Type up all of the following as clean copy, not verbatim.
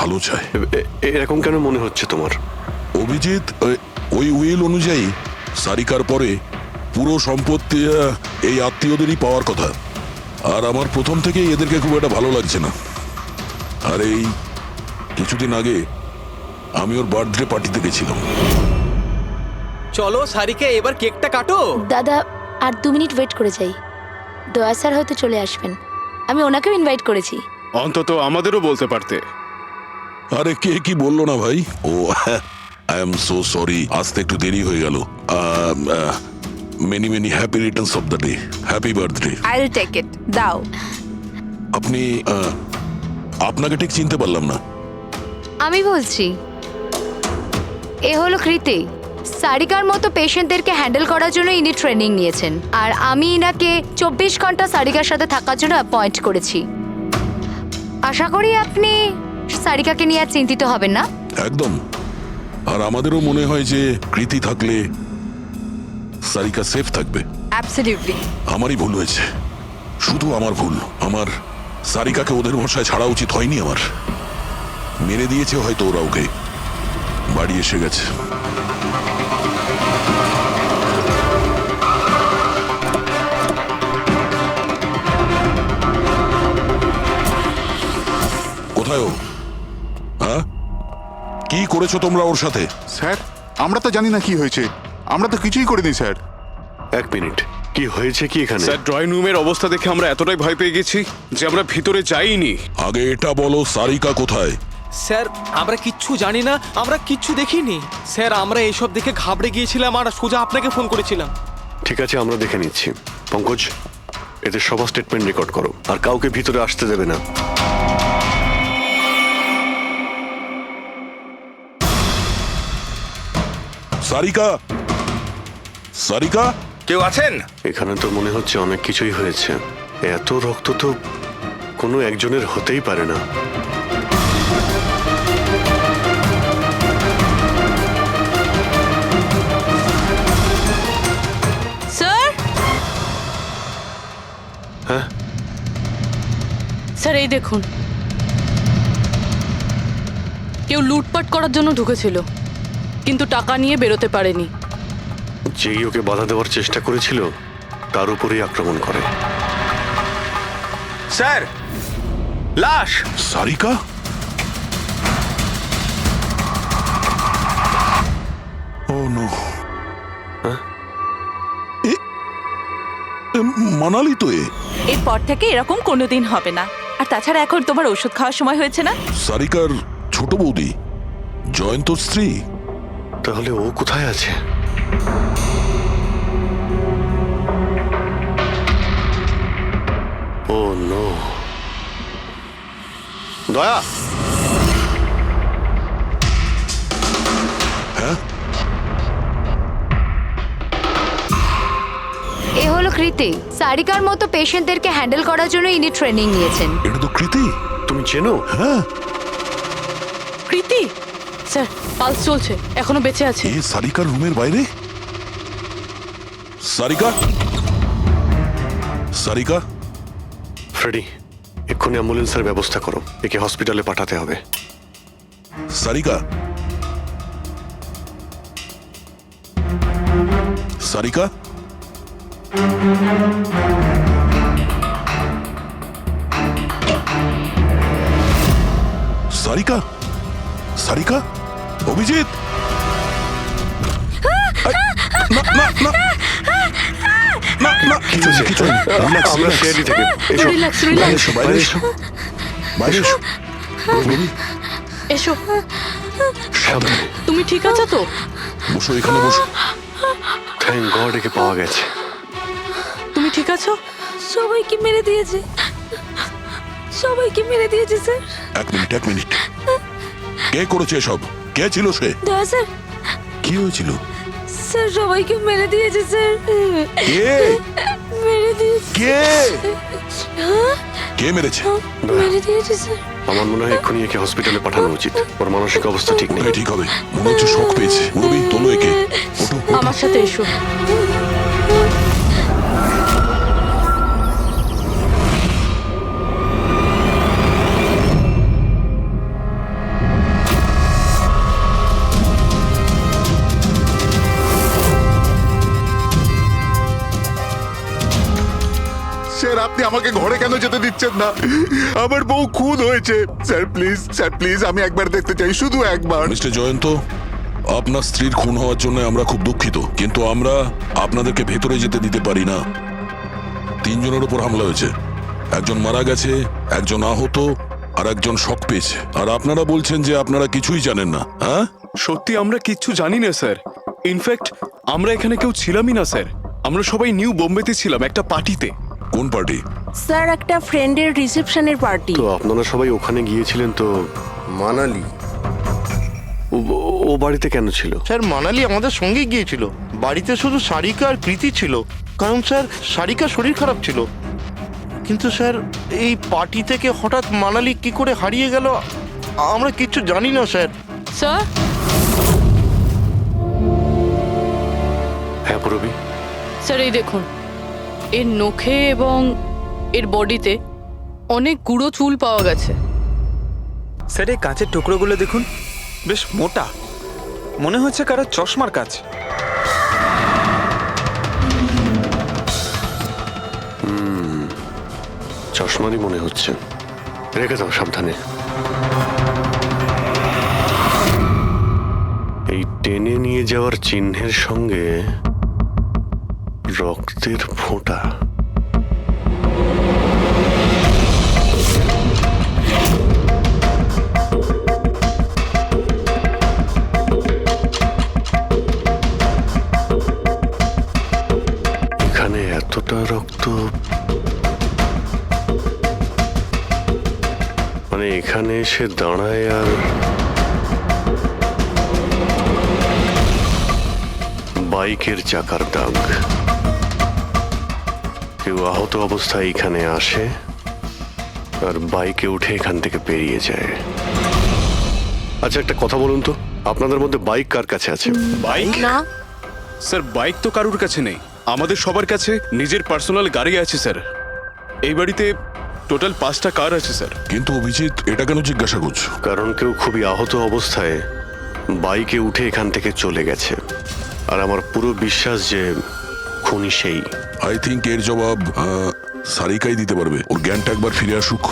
ভালো চায়। এরকম কেন মনে হচ্ছে তোমার? অভিজিৎ, ওই উইল অনুযায়ী সারিকার পরে পুরো সম্পত্তি এই আত্মীয়দেরই পাওয়ার কথা। আর আমার প্রথম থেকেই এদেরকে খুব একটা ভালো লাগছে না। আর এই কিছুদিন আগে আমি ওর বার্থডে পার্টিতে গেছিলাম। চলো সারিকা, এবার কেকটা কাটো। দাদা আর 2 মিনিট ওয়েট করে যাই, দয়া স্যার হয়তো চলে আসবেন। আমি ওনাকেও ইনভাইট করেছি। অন্তত আমাদেরও বলতে পারতে। আরে কে কি বললো না ভাই? Oh I am so sorry, আসতে একটু দেরি হয়ে গেল। Many many happy returns of the day, happy birthday. I will take it, দাও। আপনি আপনাকে ঠিক চিনতে পারলাম না। আমি বলছি, এ হলো কৃতি। সারিকার মতো পেশেন্টদেরকে হ্যান্ডেল করার জন্য ইনি ট্রেনিং নিয়েছেন, আর আমি ইনাকে 24 ঘন্টা সারিকার সাথে থাকার জন্য অ্যাপয়েন্ট করেছি। আশা করি আপনি সারিকাকে নিয়ে আর চিন্তিত হবেন না। একদম। আর আমাদেরও মনে হয় যে কৃতি থাকলে সারিকা সেফ থাকবে। অ্যাবসলিউটলি। আমারই ভুল হয়েছে, শুধু আমার ভুল। আমার সারিকাকে ওদের ভরসায় ছাড়া উচিত হয়নি। আমার মেরে দিয়েছে হয়তো ওরা ওকে। বাড়ি এসে গেছে। কোথায় ও? হ্যাঁ, কি করেছো তোমরা ওর সাথে? স্যার, আমরা তো জানি না কি হয়েছে। আমরা তো কিছুই করিনি স্যার। 1 মিনিট, কি হয়েছে কি এখানে? স্যার, ড্রয়িং রুমের অবস্থা দেখে আমরা এতটাই ভয় পেয়ে গেছি যে আমরা ভিতরে যাইনি। আগে এটা বলো, সারিকা কোথায়? স্যার, আমরা কিচ্ছু জানি না, আমরা কিচ্ছু দেখিনি। স্যার, আমরা এইসব দেখে ঘাবড়ে গিয়েছিলাম আর সোজা আপনাকে ফোন করেছিলাম। ঠিক আছে, আমরা দেখে নিচ্ছি। পঙ্কজ, এদের সবার স্টেটমেন্ট রেকর্ড করো, আর কাউকে ভিতরে আসতে দেবে না। সারিকা, সারিকা, কেউ আছেন? এখানে তো মনে হচ্ছে অনেক কিছুই হয়েছে। এত রক্ত তো কোনো একজনের হতেই পারে না। স্যার, হ্যাঁ, স্যার এই দেখুন, কেউ লুটপাট করার জন্য ঢুকেছিল, কিন্তু টাকা নিয়ে বেরোতে পারেনি। যেই ওকে বাধা দেওয়ার চেষ্টা করেছিল তার উপরেই আক্রমণ করে। স্যার, লাশ। সারিকা? ও নো। মানালি তো এরপর থেকে এরকম কোনোদিন হবে না। আর তাছাড়া এখন তোমার ওষুধ খাওয়ার সময় হয়েছে না? সারিকার ছোট বৌদি, জয়ন্তর স্ত্রী। তাহলে ও কোথায় আছে? ও নো। দয়া, হ্যাঁ, এ হলো কৃতি। সারিকার মতো পেশেন্টদেরকে হ্যান্ডেল করার জন্য ইনি ট্রেনিং নিয়েছেন। এটা তো কৃতি। তুমি চেনো? হ্যাঁ, প্রীতি স্যার, পালস চলছে, এখনো বেঁচে আছে। এ সারিকার রুমের বাইরে? সারিকা, সারিকা। ফ্রেডি, এক্ষুনি অ্যাম্বুলেন্সের ব্যবস্থা করো, একে হসপিটালে পাঠাতে হবে। সারিকা, সারিকা, সারিকা, সারিকা, অভিজিৎ। না না না না না, কিছু নেই, কিছু নেই। Relax, আমরা relax. সিআইডি থেকে এসো। রিল্যাক্স, বাইরে রিল্যাক্স। এসো, বাইরে এসো, বাইরে এসো। বেবি, এসো, সাবধানে। তুমি ঠিক আছো তো? বসো, এখানে বসো। থ্যাংক গড, একে পাওয়া গেছে। তুমি ঠিক আছো? সবাইকে মেরে দিয়েছে, সবাইকে মেরে দিয়েছে স্যার। 1 minute, 1 minute. কে করেছে এসব? কে ছিল সে? দয়া স্যার, কি হয়েছিল? স্যার সবাইকে মেরে দিয়েছে স্যার। কে? মেরে দিয়েছে। কে? কে মেরেছে? মেরে দিয়েছে স্যার। আমার মনে হয় এক্ষুনি একে হসপিটালে পাঠানো উচিত। ওর মানসিক অবস্থা ঠিক নেই। ওকে, ঠিক হবে। মনে হচ্ছে শক পেয়েছে। রবি, তোলো একে। ওঠো, ওঠো। আমার সাথে এসো। আমাকে ঘরে কেন যেতে দিচ্ছেন না? আমার বউ খুন হয়েছে। স্যার প্লিজ আমি একবার দেখতে চাই, শুধু একবার। মিস্টার জয়ন্ত, আপনার স্ত্রীর খুন হওয়ার জন্য আমরা খুব দুঃখিত, কিন্তু আমরা আপনাদেরকে ভেতরে যেতে দিতে পারি না। 3 জনের উপর হামলা হয়েছে, একজন মারা গেছে, একজন আহত, আর একজন শক পেয়েছে। আর আপনারা বলছেন যে আপনারা কিছুই জানেন না। হ্যাঁ, সত্যি আমরা কিচ্ছু জানি না স্যার। ইনফ্যাক্ট আমরা এখানে কেউ ছিলামই না স্যার। আমরা সবাই নিউ বোম্বেতে ছিলাম একটা পার্টিতে। কোন পার্টি? স্যার একটা ফ্রেন্ডের রিসেপশনের পার্টি। তো আপনারা সবাই ওখানে গিয়েছিলেন তো? মানালি। ও বাড়িতে কেন ছিল? স্যার মানালি আমাদের সঙ্গে গিয়েছিল। বাড়িতে শুধু সারিকা আর কৃতি ছিল, কারণ স্যার সারিকা শরীর খারাপ ছিল। কিন্তু স্যার এই পার্টি থেকে হঠাৎ মানালি কি করে হারিয়ে গেল আমরা কিচ্ছু জানি না স্যার। স্যার, হ্যাঁ পূরবী? স্যার এই দেখুন, এর নখে এবং এর বডিতে অনেক গুঁড়ো চুল পাওয়া গেছে। স্যার এই কাঁচের টুকরোগুলো দেখুন, বেশ মোটা, মনে হচ্ছে কারো চশমার কাজ। চশমারই মনে হচ্ছে। রেখে দাও সাবধানে। এই টেনে নিয়ে যাওয়ার চিহ্নের সঙ্গে রক্তের ফোঁটা। এখানে এতটা রক্ত, মানে এখানে এসে দাঁড়ায় আর বাইকের চাকার দাগ। কেউ আহত অবস্থায় এখানে আসে আর বাইকে উঠে এখান থেকে বেরিয়ে যায়। আচ্ছা একটা কথা বলুন তো, আপনাদের মধ্যে বাইক কার কাছে আছে? বাইক? না স্যার বাইক তো কারুর কাছে নেই। আমাদের সবার কাছে নিজের পার্সোনাল গাড়ি আছে স্যার। এই বাড়িতে টোটাল 5টা কার আছে স্যার। কিন্তু অভিজিৎ, এটা কেন জিজ্ঞাসা করছো? কারণ কেউ খুবই আহত অবস্থায় বাইকে উঠে এখান থেকে চলে গেছে, আর আমার পুরো বিশ্বাস যে খুনি সেই। আই থিঙ্ক এর জবাব সারিকাই দিতে পারবে। ওর জ্ঞানটা একবার ফিরে আসুক।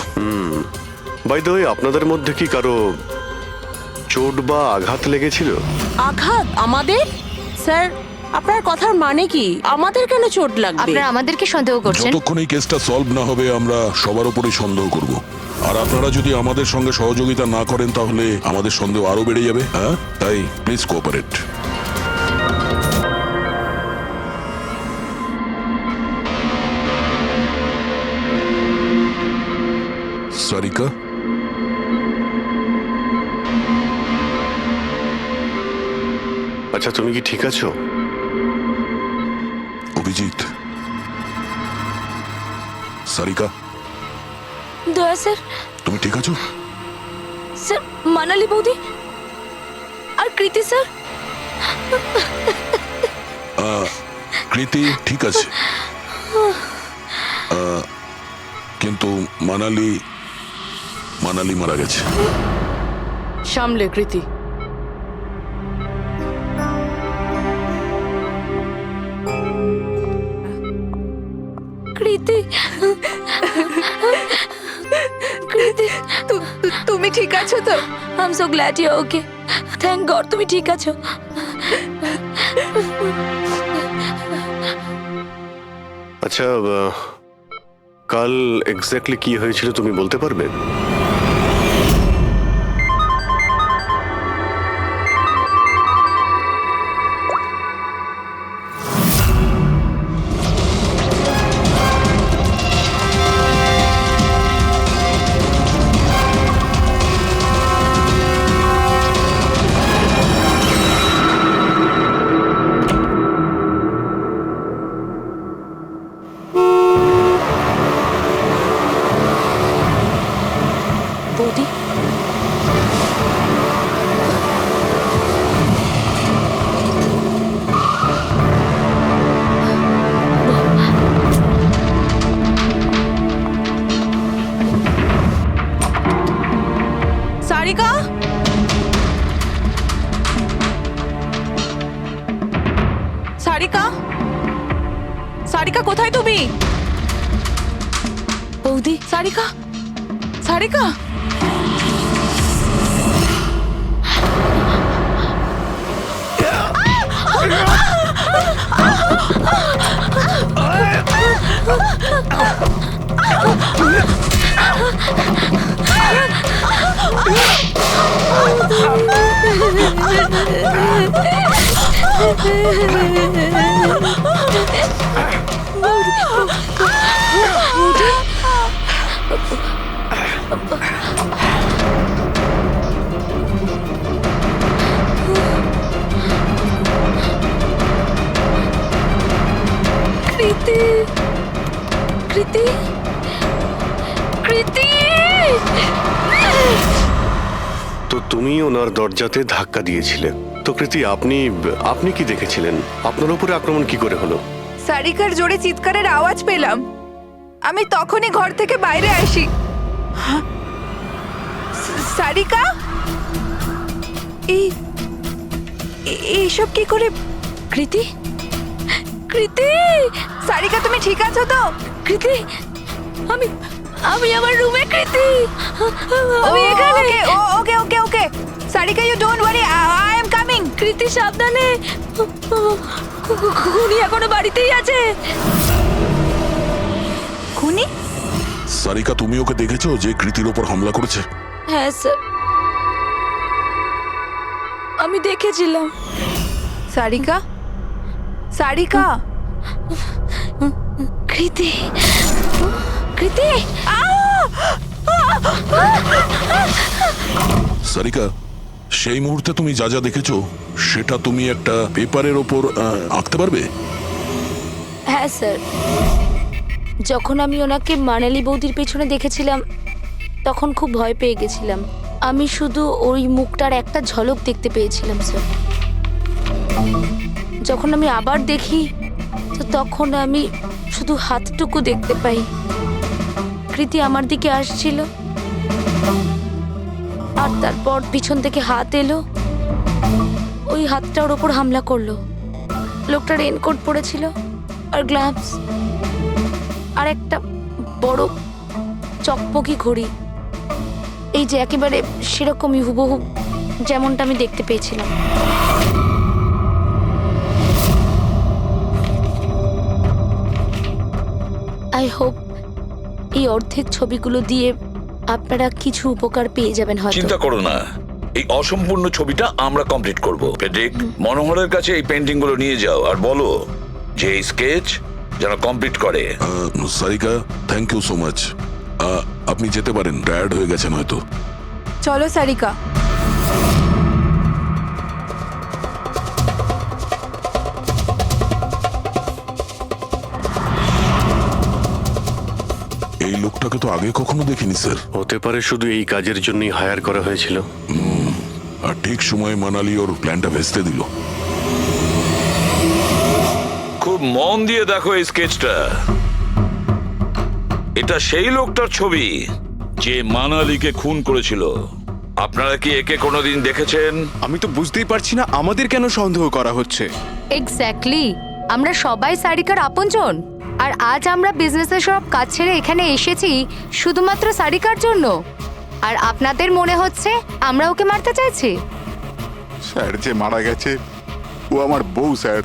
বাই দ্য ওয়ে, আপনাদের মধ্যে কি কারো চোট বা আঘাত লেগেছিল? আঘাত আমাদের? স্যার আপনার কথার মানে কি? আমাদের কেন চোট লাগবে? আপনারা আমাদেরকে সন্দেহ করছেন? যতক্ষণ এই কেসটা সলভ না হবে আমরা সবার উপরেই সন্দেহ করব। আর আপনারা যদি আমাদের সঙ্গে সহযোগিতা না করেন তাহলে আমাদের সন্দেহ আরো বেড়ে যাবে। হ্যাঁ, তাই প্লিজ কোঅপারেট। সারিকা, আচ্ছা তুমি কি ঠিক আছো? অভিজিৎ, সারিকা, দয়া স্যার। তুমি ঠিক আছো? স্যার মানালি বৌদি আর কৃতি স্যার। কৃতি ঠিক আছে, কিন্তু মানালি মারা গেছে। সামলে কৃতি। কৃতি কৃতি তুমি ঠিক আছো তো? I am so glad you okay. Thank God তুমি ঠিক আছো। আচ্ছা কাল এক্স্যাক্টলি কি হয়েছিল তুমি বলতে পারবে? বৌদি সারিকা, সারিকা, সারিকা কোথায় তুমি? বৌদি সারিকা সারিকা কৃতি কৃতি কৃতি তো তুমি ওনার দরজাতে ধাক্কা দিয়েছিলে। তো কৃতি, আপনি আপনি কি দেখেছিলেন? আপনার উপরে আক্রমণ কি করে হলো? সারিকার জোরে চিৎকারের আওয়াজ পেলাম, আমি তখনই ঘর থেকে বাইরে আসি। সারিকা, এইসব কি করে? কৃতি কৃতি, সারিকা তুমি ঠিক আছো তো? কৃতি আমি আমি আমার রুমে। কৃতি আমি এখানে। Okay okay okay Sarika, you don't worry, I am coming. Kriti সাবধানে, খুনি এখনো বাড়িতেই আছে। খুনি? সারিকা, তুমি ওকে দেখেছো যে কৃতির ওপর হামলা করেছে? হ্যাঁ স্যার, আমি দেখেছিলাম। সারিকা, সারিকা, কৃতি কৃতি সারিকা, সেই মুহূর্তে তুমি যা যা দেখেছো সেটা তুমি একটা পেপারের ওপর আঁকতে পারবে? হ্যাঁ স্যার, যখন আমি ওনাকে মানালি বৌদির পেছনে দেখেছিলাম তখন খুব ভয় পেয়ে গেছিলাম। আমি শুধু ওই মুখটার একটা ঝলক দেখতে পেয়েছিলাম স্যার। যখন আমি আবার দেখি তো তখন আমি শুধু হাতটুকু দেখতে পাই। কৃতি আমার দিকে আসছিল আর তারপর পিছন থেকে হাত এলো, ওই হাতটা ওর ওপর হামলা করলো। লোকটা রেনকোট পরেছিল আর গ্লাভস আর একটা বড় চকপকি ঘড়ি, এই যে একেবারে সেরকমই হুবহু যেমনটা আমি দেখতে পেয়েছিলাম। আই হোপ এই অর্ধেক ছবিগুলো দিয়ে আপনারা কিছু উপকার পেয়ে যাবেন হয়তো। চিন্তা করো না, এই অসম্পূর্ণ ছবিটা আমরা কমপ্লিট করব। ফেডরিক, মনোহরের কাছে এই পেন্টিং গুলো নিয়ে যাও আর বলো যে এই স্কেচ যেন কমপ্লিট করে। Sarika, thank you so much. আপনি যেতে পারেন, টায়ার্ড হয়ে গেছেন হয়তো। চলো সারিকা। এই লোকটাকে তো আগে কখনো দেখিনি স্যার। হতে পারে শুধু এই কাজের জন্যই হায়ার করা হয়েছিল। আর ঠিক সময়ে মানালি ওর প্ল্যানটা ভেস্তে দিল। খুব মন দিয়ে দেখো এই স্কেচটা। এটা সেই লোকটার ছবি যে মানালিকে খুন করেছিল। আপনারা কি একে কোনোদিন দেখেছেন? আমি তো বুঝতেই পারছি না আমাদের কেন সন্দেহ করা হচ্ছে। এক্স্যাক্টলি, আমরা সবাই সারিকার আপনজন, আর আজ আমরা বিজনেসের সব কাজ ছেড়ে এখানে এসেছি শুধুমাত্র সারিকার জন্য। আর আপনাদের মনে হচ্ছে আমরা ওকে মারতে চাইছি? স্যার যে মারা গেছে ও আমার বউ স্যার,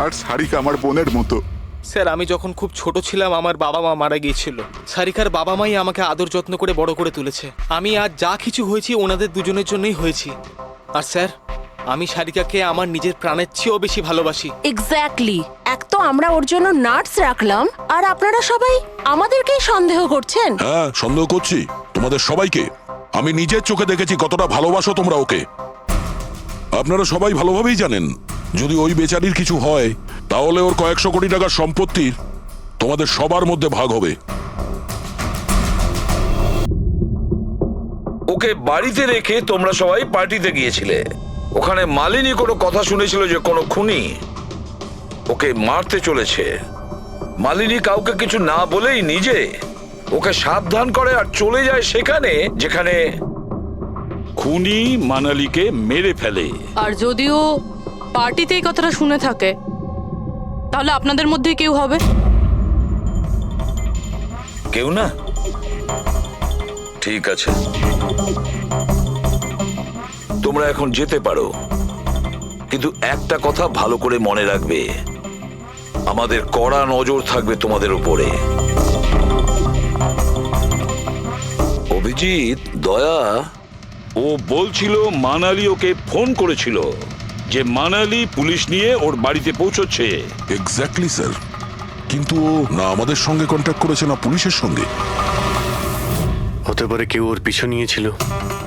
আর সারিকা আমার বোনের মতো। স্যার, আমি যখন খুব ছোট ছিলাম আমার বাবা মা মারা গিয়েছিল। সারিকার বাবা মাই আমাকে আদর যত্ন করে বড় করে তুলেছে। আমি আজ যা কিছু হয়েছি ওনাদের দুজনের জন্যই হয়েছি। আর স্যার, আমি সারিকাকে আমার নিজের প্রাণের চেয়েও বেশি ভালোবাসি। এক্স্যাক্টলি, এক তো আমরা ওর জন্য নার্স রাখলাম আর আপনারা সবাই আমাদেরকেই সন্দেহ করছেন। হ্যাঁ, সন্দেহ করছি তোমাদের সবাইকে। আমি নিজের চোখে দেখেছি কতটা ভালোবাসো তোমরা ওকে। আপনারা সবাই ভালোভাবেই জানেন যদি ওই বেচারির কিছু হয় তাহলে ওর কয়েকশো কোটি টাকার সম্পত্তির তোমাদের সবার মধ্যে ভাগ হবে। ওকে বাড়িতে রেখে তোমরা সবাই পার্টিতে গিয়েছিলে। ওখানে মালিনী কোনো কথা শুনেছিল যে কোনো খুনি ওকে মারতে চলেছে। মালিনী কাউকে কিছু না বলেই নিজে ওকে সাবধান করে আর চলে যায় সেখানে যেখানে খুনি মানালিকে মেরে ফেলে। আর যদিও পার্টিতে এই কথাটা শুনে থাকে তাহলে আপনাদের মধ্যে কেউ হবে? কেউ না? ঠিক আছে, তোমরা এখন যেতে পারো, কিন্তু একটা কথা ভালো করে মনে রাখবে, আমাদের কড়া নজর থাকবে তোমাদের উপরে। অভিজিৎ, দয়া, ও বলছিল মানালি ওকে ফোন করেছিল যে মানালি পুলিশ নিয়ে ওর বাড়িতে পৌঁছচ্ছে। এক্স্যাক্টলি স্যার, কিন্তু ও না আমাদের সঙ্গে কন্ট্যাক্ট করেছে না পুলিশের সঙ্গে। হতে পারে কেউ ওর পিছু নিয়েছিল,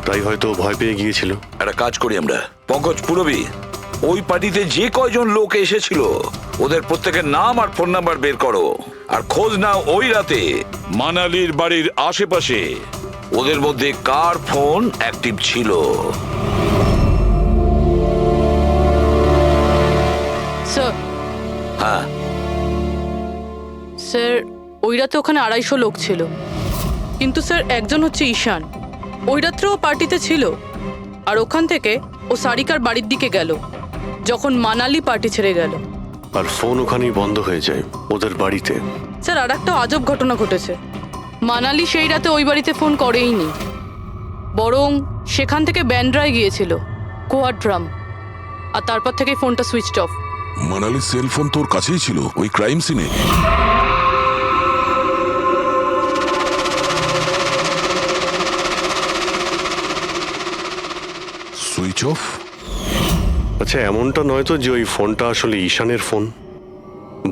তাই হয়তো ও ভয় পেয়ে গিয়েছিল। একটা কাজ করি আমরা, পঙ্কজ পুরবী, ওই পার্টিতে যে কয়জন লোক এসেছিল ওদের প্রত্যেকের নাম আর ফোন নাম্বার বের করো, আর খোঁজ নাও ওই রাতে মানালির বাড়ির আশেপাশে ওদের মধ্যে কার ফোন অ্যাক্টিভ ছিল। স্যার, হ্যাঁ স্যার, ওই রাতে ওখানে 250 লোক ছিল, কিন্তু স্যার একজন হচ্ছে ঈশান। ওই রাত্রেও পার্টিতে ছিল, আর ওখান থেকে ও সারিকার বাড়ির দিকে গেল যখন মানালি পার্টি ছেড়ে গেল। আর ফোন ওখানেই বন্ধ হয়ে যায় ওদের বাড়িতে। স্যার, আর একটা আজব ঘটনা ঘটেছে। মানালি সেই রাতে ওই বাড়িতে ফোন করেইনি, বরং সেখান থেকে ব্যান্ড্রায় গিয়েছিল, কোয়াড্রাম, আর তারপর থেকে ফোনটা সুইচড অফ। মানালির সেলফোন তোর কাছেই ছিল ওই ক্রাইম সিনে? Switch off? আচ্ছা, এমনটা নয় তো যে ওই ফোনটা আসলে ঈশানের ফোন,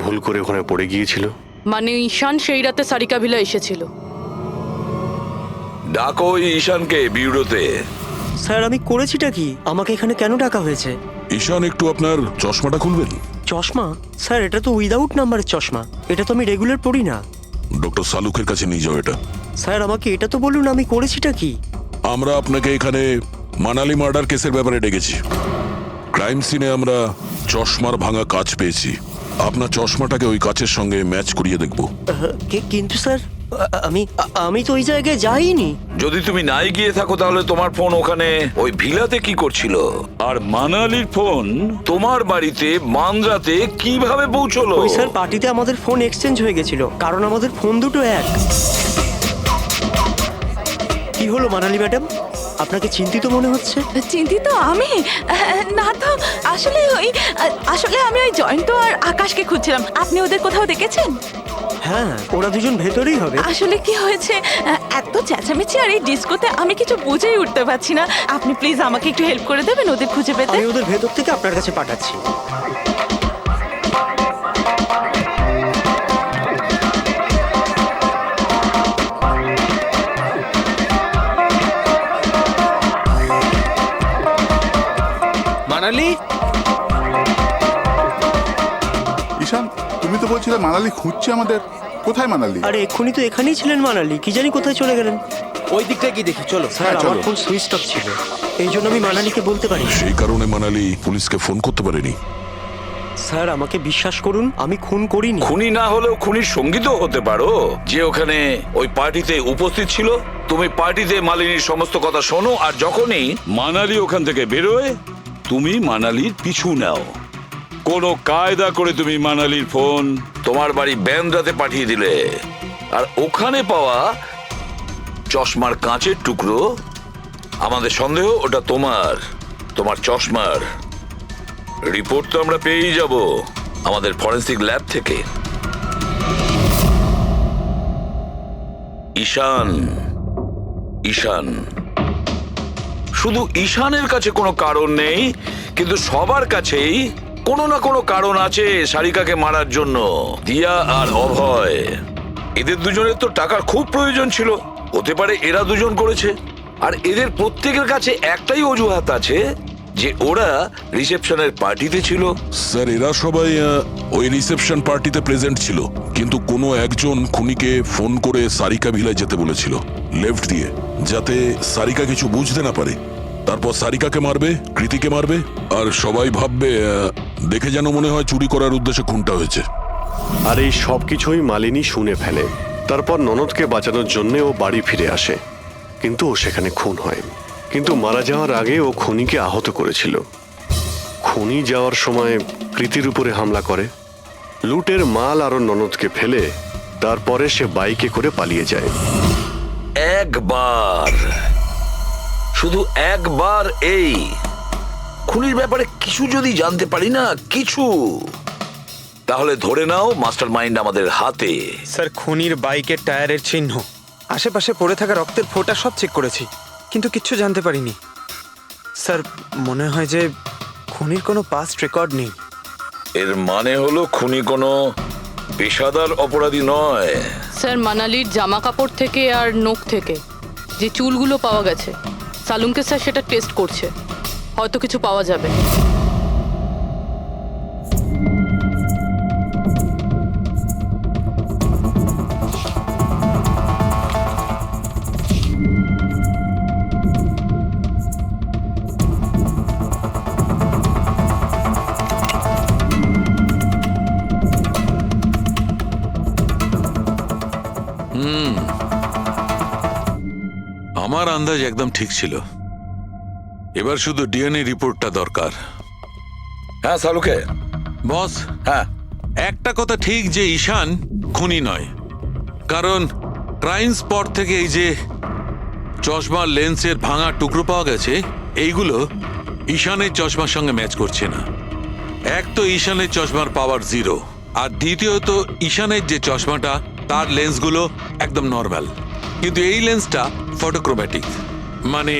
ভুল করে ওখানে পড়ে গিয়েছিল? মানে ঈশান সেই রাতে সারিকা ভিলা এসেছিল। ডাকো ওই ঈশানকে বিউরোতে। স্যার, আমি করেছিটা কি? আমাকে এখানে কেন ডাকা হয়েছে? ঈশান, একটু আপনার চশমাটা খুলবেন? চশমা? স্যার, এটা তো উইদাউট নাম্বারের চশমা, এটা তো আমি রেগুলার পড়ি না। ডক্টর সালুকের কাছে নিয়ে যাও এটা। স্যার, আমাকে এটা তো বলুন, আমি করেছিটা কি? আমরা আপনাকে এখানে মানালি মার্ডার কেসের ব্যাপারে ডেকেছি। ক্রাইম সিনে আমরা চশমার ভাঙা কাঁচ পেয়েছি। আপনার চশমাটাকে ওই কাচের সঙ্গে ম্যাচ করিয়ে দেখব। কিন্তু স্যার, আমি তো ওই জায়গায় যাইনি। যদি তুমি নাই গিয়ে থাকো তাহলে তোমার ফোন ওখানে ওই ভিলাতে কি করছিল? আর মানালির ফোন তোমার বাড়িতে মান্দ্রাতে কিভাবে পৌঁছলো? ওই স্যার, পার্টিতে আমাদের ফোন এক্সচেঞ্জ হয়ে গেছিল, কারণ আমাদের ফোন দুটো এক। কি হলো মানালি ম্যাডাম, আপনাকে চিন্তিত মনে হচ্ছে? চিন্তিত আমি? না তো, আসলে আমি ওই জয়ন্ত আর আকাশকে খুঁজছিলাম। আপনি ওদের কোথাও দেখেছেন? হ্যাঁ, ওরা দুজন ভেতরেই হবে। আসলে কি হয়েছে, এত চেঁচামেচি আর এই ডিস্কোতে আমি কিছু বুঝেই উঠতে পারছি না। আপনি প্লিজ আমাকে একটু হেল্প করে দেবেন ওদের খুঁজে পেতে? আমি ওদের ভেতর থেকে আপনার কাছে পাঠাচ্ছি। মানালি, ঈশান, তুমি তো বলছিলে মানালি খুঁজছে আমাদের। কোথায় মানালি? আরে এক্ষুনি তো এখানেই ছিলেন মানালি, কি জানি কোথায় চলে গেলেন। ওই দিকটা কি দেখি, চলো। স্যার, আমার ফোন সুইচ অফ ছিল, এই জন্য আমি মানালিকে বলতে পারি। সেই কারণে মানালি পুলিশকে ফোন করতে পারেনি। স্যার, আমাকে বিশ্বাস করুন, আমি খুন করিনি। খুনি না হলেও খুনির সঙ্গী তো হতে পারো, যে ওখানে ওই পার্টিতে উপস্থিত ছিল। তুমি পার্টিতে মালিনীর সমস্ত কথা শোনো, আর যখনই মানালি ওখান থেকে বেরোয় তুমি মানালির পিছু নাও। কোনো কায়দা করে তুমি মানালির ফোন তোমার বাড়ি ব্যান্দ্রাতে পাঠিয়ে দিলে, আর ওখানে পাওয়া চশমার কাঁচের টুকরো, আমাদের সন্দেহ ওটা তোমার চশমার রিপোর্ট তো আমরা পেয়েই যাব আমাদের ফরেন্সিক ল্যাব থেকে। ঈশান, শুধু ঈশানের কাছে কোনো কারণ নেই, কিন্তু সবার কাছেই কোনো না কোনো কারণ আছে সারিকাকে মারার জন্য। দিয়া আর অভয়, এদের দুজনের তো টাকার খুব প্রয়োজন ছিল, হতে পারে এরা দুজন করেছে। আর এদের প্রত্যেকের কাছে একটাই অজুহাত আছে, যে ওরা রিসেপশনের পার্টিতে ছিল। স্যার, এরা সবাই ওই রিসেপশন পার্টিতে প্রেজেন্ট ছিল, কিন্তু কোনো একজন খুনিকে ফোন করে সারিকা ভিলায় যেতে বলেছিল লেফট দিয়ে, যাতে সারিকা কিছু বুঝতে না পারে। তারপর সারিকাকে মারবে, কৃতিকে মারবে, আর সবাই ভাববে দেখে যেন মনে হয় চুরি করার উদ্দেশ্যে খুনটা হয়েছে। আর এই সব কিছুই মালিনী শুনে ফেলে। তারপর ননদকে বাঁচানোর জন্য ও বাড়ি ফিরে আসে, কিন্তু ও সেখানে খুন হয়। কিন্তু মারা যাওয়ার আগে ও খুনিকে আহত করেছিল। খুনি যাওয়ার সময় কৃতির উপরে হামলা করে, লুটের মাল আরো ননদকে ফেলে তারপরে সে বাইকে করে পালিয়ে যায়। একবার, শুধু একবার এই খুনির ব্যাপারে কিছু যদি জানতে পারি না, কিছু, তাহলে ধরে নাও মাস্টার মাইন্ড আমাদের হাতে। স্যার খুনির বাইকের টায়ারের চিহ্ন, আশেপাশে পড়ে থাকা রক্তের ফোঁটা সব চেক করেছি, কিন্তু কিচ্ছু জানতে পারিনি। স্যার মনে হয় যে খুনির কোনো পাস্ট রেকর্ড নেই। এর মানে হলো খুনি কোনো পেশাদার অপরাধী নয়। স্যার মানালির জামা কাপড় থেকে আর নখ থেকে যে চুলগুলো পাওয়া গেছে, সালুঙ্কে স্যার সেটা টেস্ট করছে, হয়তো কিছু পাওয়া যাবে। আমার আন্দাজ একদম ঠিক ছিল। এবার শুধু ডিএনএ রিপোর্টটা দরকার। হ্যাঁ সালুকে। বস, হ্যাঁ, একটা কথা ঠিক যে ঈশান খুনি নয়, কারণ ক্রাইম স্পট থেকে এই যে চশমার লেন্সের ভাঙা টুকরো পাওয়া গেছে, এইগুলো ঈশানের চশমার সঙ্গে ম্যাচ করছে না। এক তো ঈশানের চশমার পাওয়ার 0, আর দ্বিতীয়ত ঈশানের যে চশমাটা তার লেন্সগুলো একদম নর্মাল, কিন্তু এই লেন্সটা ফটোক্রোম্যাটিক, মানে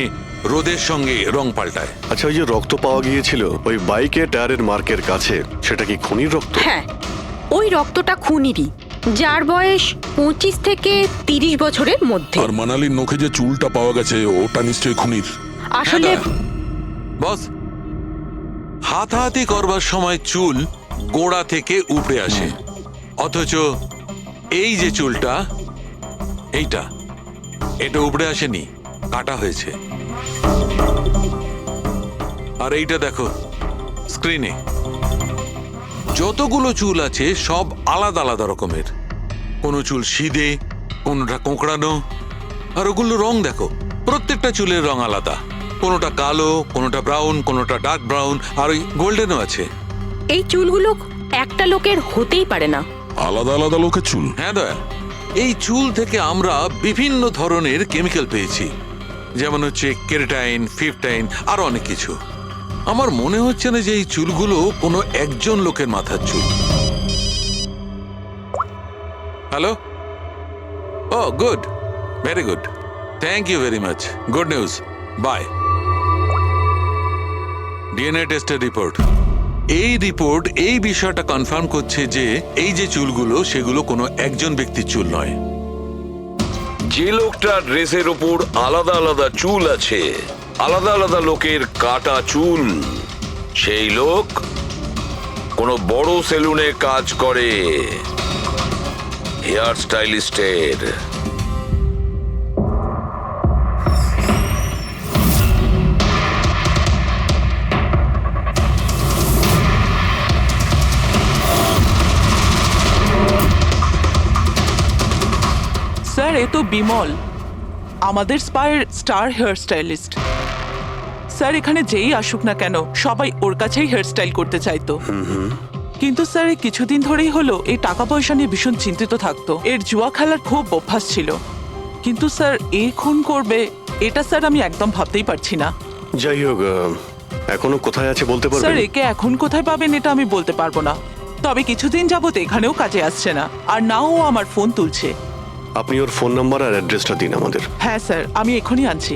রোদের সঙ্গে রং পাল্টায়। আচ্ছা, ওই যে রক্ত পাওয়া গিয়েছিল ওই বাইকের টায়ারের মার্কের কাছে, সেটা কি খুনির রক্ত? হ্যাঁ, ওই রক্তটা খুনিরই, যার বয়স 25 থেকে 30 বছরের মধ্যে। আর মানালির নখে যে চুলটা পাওয়া গেছে ওটা নিশ্চয়ই খুনির। আসলে বস, হাতাহাতি করবার সময় চুল গোড়া থেকে উপড়ে আসে, অথচ এই যে চুলটা, এটা উপড়ে আসেনি, কাটা হয়েছে। আর এইটা দেখো স্ক্রিনে, যতগুলো চুল আছে সব আলাদা আলাদা রকমের। কোনো চুল সিধে, কোনোটা কোঁকড়ানো, আর ওগুলো রং দেখো, প্রত্যেকটা চুলের রং আলাদা, কোনোটা কালো, কোনোটা ব্রাউন, কোনোটা ডার্ক ব্রাউন, আর ওই গোল্ডেনও আছে। এই চুলগুলো একটা লোকের হতেই পারে না। আলাদা আলাদা লোকের চুল? হ্যাঁ দয়া, এই চুল থেকে আমরা বিভিন্ন ধরনের কেমিক্যাল পেয়েছি, যেমন হচ্ছে কেরাটিন, ফিফটাইন, আরো অনেক কিছু। আমার মনে হচ্ছে না যে এই চুলগুলো কোনো একজন লোকের মাথার চুল। Hello, oh good, very good, thank you very much, good news, bye. DNA টেস্টের রিপোর্ট, এই রিপোর্ট এই বিষয়টা কনফার্ম করছে যে এই যে চুলগুলো সেগুলো কোনো একজন ব্যক্তির চুল নয়। যে লোকটার ড্রেসের ওপর আলাদা আলাদা চুল আছে, আলাদা আলাদা লোকের কাটা চুল, সেই লোক কোনো বড় সেলুনে কাজ করে, হেয়ার স্টাইলিস্টের। স্যার, এ তো বিমল, আমাদের স্পায়ের স্টার হেয়ার স্টাইলিস্ট। স্যার, এখানে যেই আসুক না কেন সবাই ওর কাছেই হেয়ার স্টাইল করতে চাইতো। কিন্তু স্যার, এই কিছুদিন ধরেই হলো এই টাকা পয়সা নিয়ে ভীষণ চিন্তিত থাকতো। এর জুয়া খেলার খুব অভ্যাস ছিল, কিন্তু স্যার এই খুন করবে এটা স্যার আমি একদম ভাবতেই পারছি না। যাই হোক, এখনো কোথায় আছে বলতে স্যার, পারবেন? একে এখন কোথায় পাবেন এটা আমি বলতে পারবো না, তবে কিছুদিন যাবত এখানেও কাজে আসছে না, আর নাও ও আমার ফোন তুলছে। আপনি ওর ফোন নাম্বার আর অ্যাড্রেসটা দিন আমাদের। হ্যাঁ স্যার, আমি এখনই আনছি।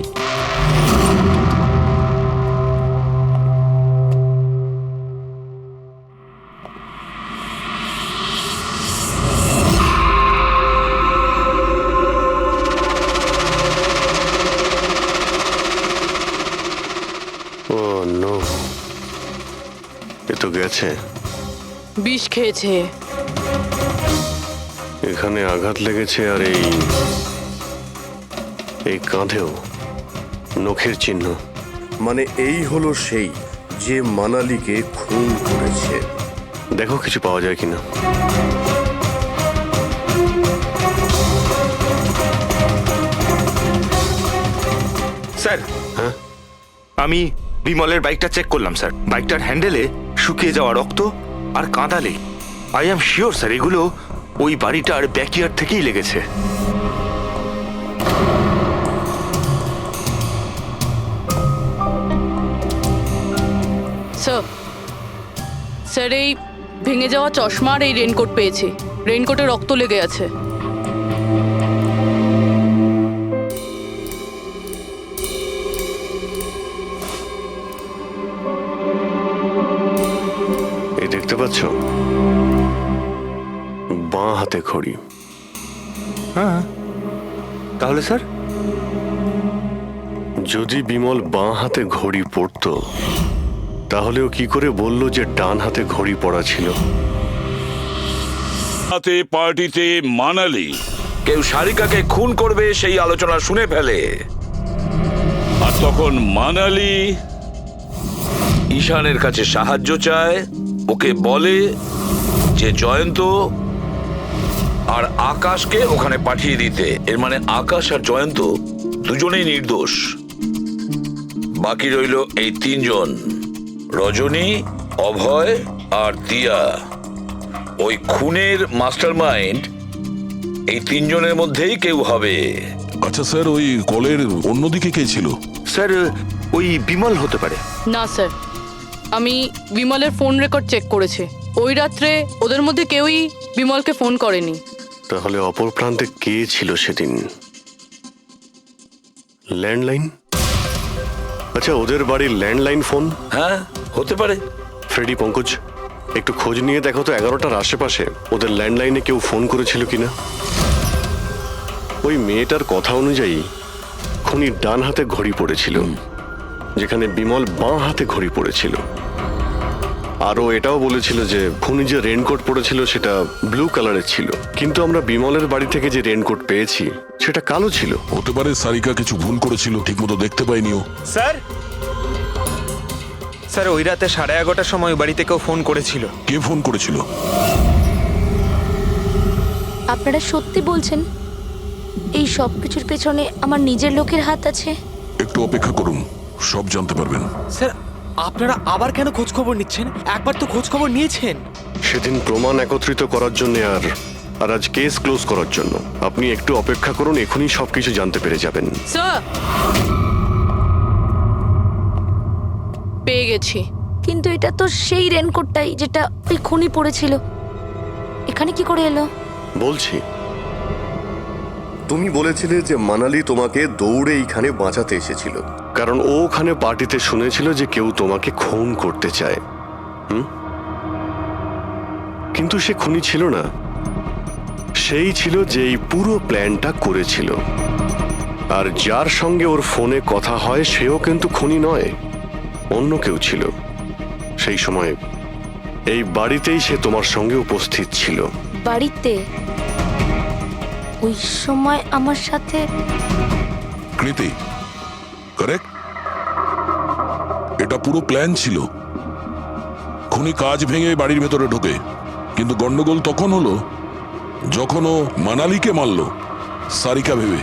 ও নো, এ তো গেছে। বিষ খেয়েছে। এখানে আঘাত লেগেছে, আর এই কাঁধেও নখের চিহ্ন। মানে এই হলো সেই যে মানালিকে খুন করেছে। দেখো কিছু পাওয়া যায় কিনা। স্যার, হ্যাঁ, আমি বিমলের বাইকটা চেক করলাম স্যার। বাইকটার হ্যান্ডেলে শুকিয়ে যাওয়া রক্ত আর কাঁদালে। আই এম শিওর স্যার এগুলো ওই বাড়িটার ব্যাকইয়ার্ড থেকেই লেগেছে। স্যার স্যার এই ভেঙে যাওয়া চশমা আর এই রেনকোট পেয়েছি। রেনকোটে রক্ত লেগে আছে। এই দেখতে পাচ্ছ, বাঁ হাতে ঘড়ি। হ্যাঁ, তাহলে স্যার যদি বিমল বাঁ হাতে ঘড়ি পরতো তাহলে ও কি করে বলল যে ডান হাতে ঘড়ি পরা ছিল? রাতে পার্টিতে মানালি কেউ সারিকাকে খুন করবে সেই আলোচনা শুনে ফেলে, আর তখন মানালি ঈশানের কাছে সাহায্য চায়। ওকে বলে যে জয়ন্ত আর আকাশকে ওখানে পাঠিয়ে দিতে। এর মানে আকাশ আর জয়ন্ত দুজনেই নির্দোষ। বাকি রইল এই তিনজন, রজনী, অভয় আর দিয়া। ওই খুনের মাস্টারমাইন্ড এই তিনজনের মধ্যেই কেউ হবে। আচ্ছা স্যার, ওই কলের অন্যদিকে কে ছিল? স্যার ওই বিমল হতে পারে। না স্যার, আমি বিমলের ফোন রেকর্ড চেক করেছি। ওই রাত্রে ওদের মধ্যে কেউই বিমলকে ফোন করেনি। তাহলে অপর প্রান্তে কে ছিল সেদিন? ল্যান্ডলাইন? আচ্ছা, ওদের বাড়ির ল্যান্ডলাইন ফোন? হ্যাঁ, হতে পারে। ফ্রেডি, পঙ্কজ, একটু খোঁজ নিয়ে দেখো তো 11টার আশেপাশে ওদের ল্যান্ডলাইনে কেউ ফোন করেছিল কিনা। ওই মেয়েটার কথা অনুযায়ী খুনি ডান হাতে ঘড়ি পড়েছিল, যেখানে বিমল বাঁ হাতে ঘড়ি পড়েছিল। আরও এটাও বলেছিল যে খুনি যে রেনকোট পরেছিল সেটা ব্লু কালারের ছিল, কিন্তু আমরা বিমলের বাড়ি থেকে যে রেনকোট পেয়েছি সেটা কালো ছিল। হতে পারে সারিকা কিছু ভুল করেছিল, ঠিকমতো দেখতে পাইনি ও। স্যার স্যার ওই রাতে 11:30টার সময় ওই বাড়িতে কেউ ফোন করেছিল। কে ফোন করেছিল? আপনারা সত্যি বলছেন এই সব কিছুর পেছনে আমার নিজের লোকের হাত আছে? একটু অপেক্ষা করুন, সব জানতে পারবেন। স্যার, আপনারা আবার কেন খোঁজ খবর নিচ্ছেন? একবার তো খোঁজ খবর নিয়েছেন। সেদিন প্রমাণ একত্রিত করার জন্য আর আজ কেস ক্লোজ করার জন্য। আপনি একটু অপেক্ষা করুন, এখনই সবকিছু জানতে পেরে যাবেন। স্যার, পেয়ে গেছি। কিন্তু এটা তো সেই রেনকোটটাই যেটা ওই খুনি পড়েছিল। এখানে কি করে এলো? বলছি, তুমি বলেছিলে যে মানালি তোমাকে দৌড়ে এইখানে বাঁচাতে এসেছিল, কারণ ও ওখানে পার্টিতে শুনেছিল যে কেউ তোমাকে খুন করতে চায়। কিন্তু সে খুনি ছিল না, সেই ছিল যে এই পুরো প্ল্যানটা করেছিল। আর যার সঙ্গে ওর ফোনে কথা হয় সেও কিন্তু খুনি নয়, অন্য কেউ ছিল। সেই সময় এই বাড়িতেই সে তোমার সঙ্গে উপস্থিত ছিল। বাড়িতে? ওই সময় আমার সাথে কৃতি, কারেক্ট? এটা পুরো প্ল্যান ছিল। খুনি কাজ ভেঙে বাড়ির ভেতরে ঢোকে, কিন্তু গন্ডগোল তখন হলো যখন ও মানালিকে মারল সারিকা ভেবে।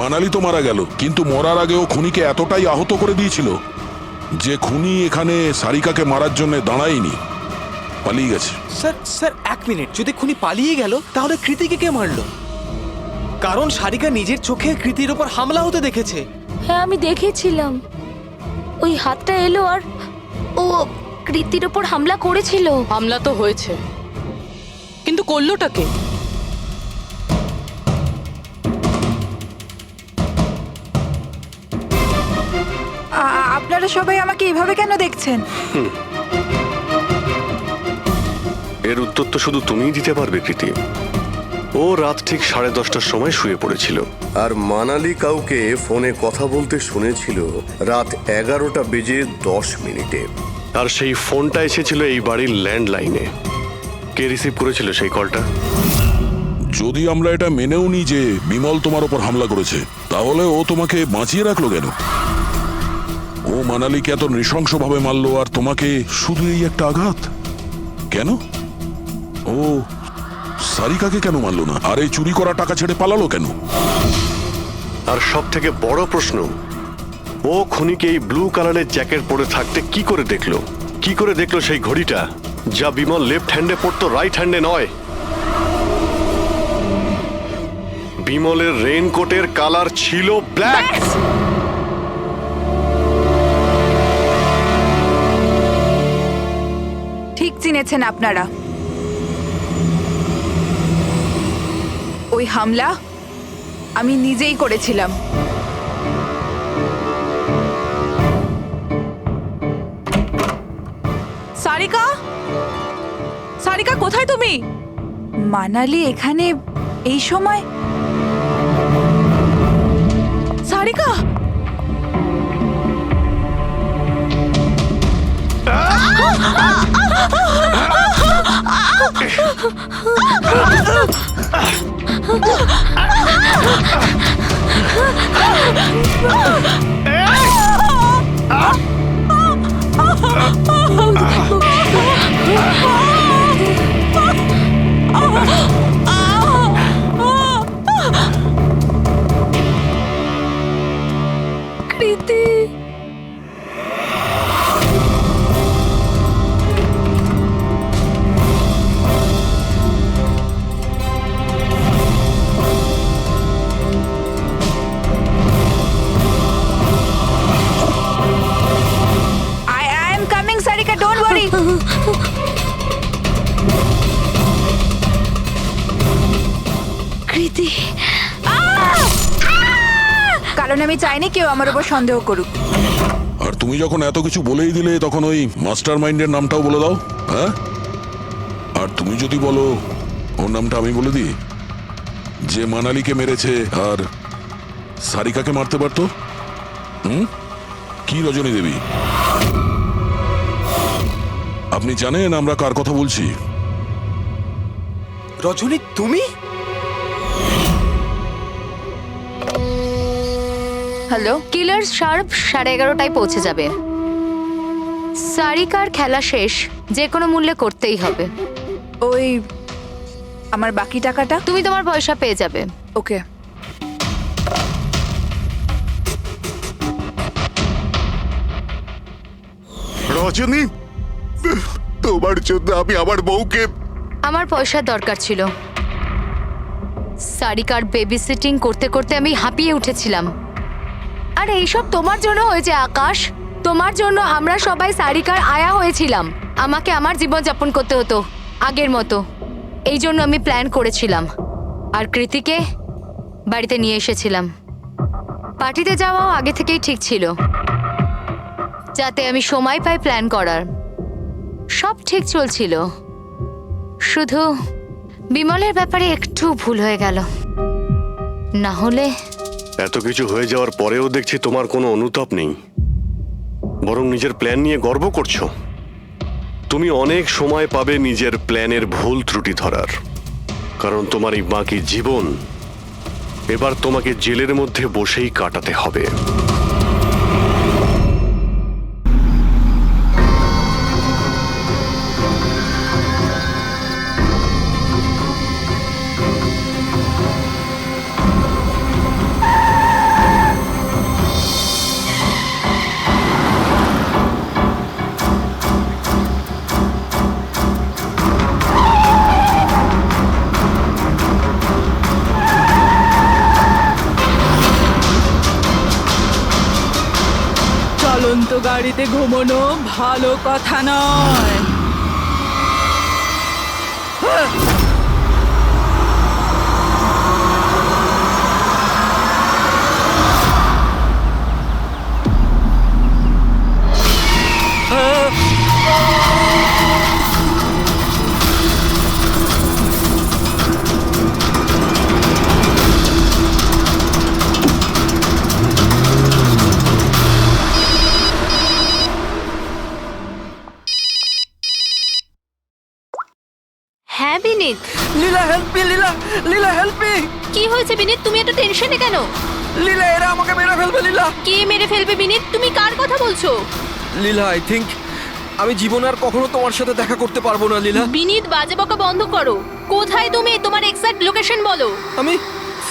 মানালি তো মারা গেল, কিন্তু মরার আগে ও খুনিকে এতটাই আহত করে দিয়েছিল যে খুনি এখানে সারিকাকে মারার জন্য দাঁড়ায়নি, পালিয়ে গেছে। স্যার স্যার, এক মিনিট, যদি খুনি পালিয়ে গেল তাহলে কৃতিকে কে মারলো? কারণ সারিকা নিজের চোখে কৃতির ওপর হামলা হতে দেখেছে। হ্যাঁ, আমি দেখেছিলাম। ওই হাতটা এলো আর ও কৃতির ওপর হামলা করেছিল। হামলা তো হয়েছে, কিন্তু করলোটা কে? আপনারা সবাই আমাকে এভাবে কেন দেখছেন? এর উত্তর তো শুধু তুমিই দিতে পারবে, কৃতি। ও রাত ঠিক 10:30টার সময় শুয়ে পড়েছিল, আর মানালি কাউকে ফোনে কথা বলতে শুনেছিল রাত 11:10 আর সেই ফোনটা এসেছিল এই বাড়ির ল্যান্ডলাইনে। কে রিসিভ করেছিল সেই কলটা? যদি আমরা এটা মেনেও নিই যে বিমল তোমার ওপর হামলা করেছে, তাহলে ও তোমাকে বাঁচিয়ে রাখলো কেন? ও মানালিকে এত নৃশংসভাবে মারলো, আর তোমাকে শুধু এই একটা আঘাত কেন? ও সারিকাকে কেন মারলো না? আর এই চুরি করা টাকা ছেড়ে পালালো কেন? আর সব থেকে বড় প্রশ্ন, ও খুনিকে এই ব্লু কালারের জ্যাকেট পরে থাকতে কি করে দেখলো? কি করে দেখলো সেই ঘড়িটা যা বিমল লেফট হ্যান্ডে পড়তো, রাইট হ্যান্ডে নয়? বিমলের রেইনকোটের কালার ছিল ব্ল্যাক। ঠিক চিনেছেন আপনারা। ওই হামলা আমি নিজেই করেছিলাম। সারিকা, সারিকা কোথায় তুমি? মানালি এখানে এই সময়? সারিকা, কৃতি, I am coming, Sarika, don't worry. কৃতি, কারণ আমি চাইনি কেউ আমার উপর সন্দেহ করুক। আর তুমি যখন এত কিছু বলেই দিলে তখন ওই মাস্টার মাইন্ডের নামটাও বলে দাও। হ্যাঁ, আর তুমি যদি বলো ওর নামটা আমি বলে দিই, যে মানালিকে মেরেছে আর সারিকাকে মারতে পারতো। কি রজনী দেবী, আপনি জানেন আমরা কার কথা বলছি? রজনী, তুমি? হ্যালো, কিলার শার্প 11:30টায় পৌঁছে যাবে। সারিকার খেলা শেষ, যে কোনো মূল্যে করতেই হবে। ওই আমার বাকি টাকাটা? তুমি তোমার পয়সা পেয়ে যাবে। ওকে। রজনী, তোমার জন্য আমি আমার বউকে... আমার পয়সার দরকার ছিল। সারিকার বেবি সিটিং করতে করতে আমি হাঁপিয়ে উঠেছিলাম। আর এইসব তোমার জন্য হয়েছে আকাশ। তোমার জন্য আমরা সবাই সারিকার আয়া হয়েছিলাম। আমাকে আমার জীবন যাপন করতে হতো আগের মতো। এই জন্য আমি প্ল্যান করেছিলাম আর কৃতিকে বাড়িতে নিয়ে এসেছিলাম। পার্টিতে যাওয়াও আগে থেকেই ঠিক ছিল, যাতে আমি সময় পাই প্ল্যান করার। সব ঠিক চলছিল, শুধু বিমলের ব্যাপারে একটু ভুল হয়ে গেল। না হলে এত কিছু হয়ে যাওয়ার পরেও দেখছি তোমার কোনো অনুতাপ নেই, বরং নিজের প্ল্যান নিয়ে গর্ব করছো। তুমি অনেক সময় পাবে নিজের প্ল্যানের ভুল ত্রুটি ধরার, কারণ তোমার এই বাকি জীবন এবার তোমাকে জেলের মধ্যে বসেই কাটাতে হবে। চলন্ত গাড়িতে ঘুমানো ভালো কথা নয়। হ্যাঁ বিনীত। লীলা হেল্প মি, লীলা, লীলা হেল্প মি। কি হয়েছে বিনীত? তুমি এত টেনশনে কেন? লীলা, এরা আমাকে মেরে ফেলবে। লীলা, কে মেরে ফেলবে বিনীত? তুমি কার কথা বলছো? লীলা, আই থিংক আমি জীবনে আর কখনো তোমার সাথে দেখা করতে পারবো না। লীলা, বিনীত, বাজে বকা বন্ধ করো। কোথায় তুমি? তোমার এক্সাক্ট লোকেশন বলো। আমি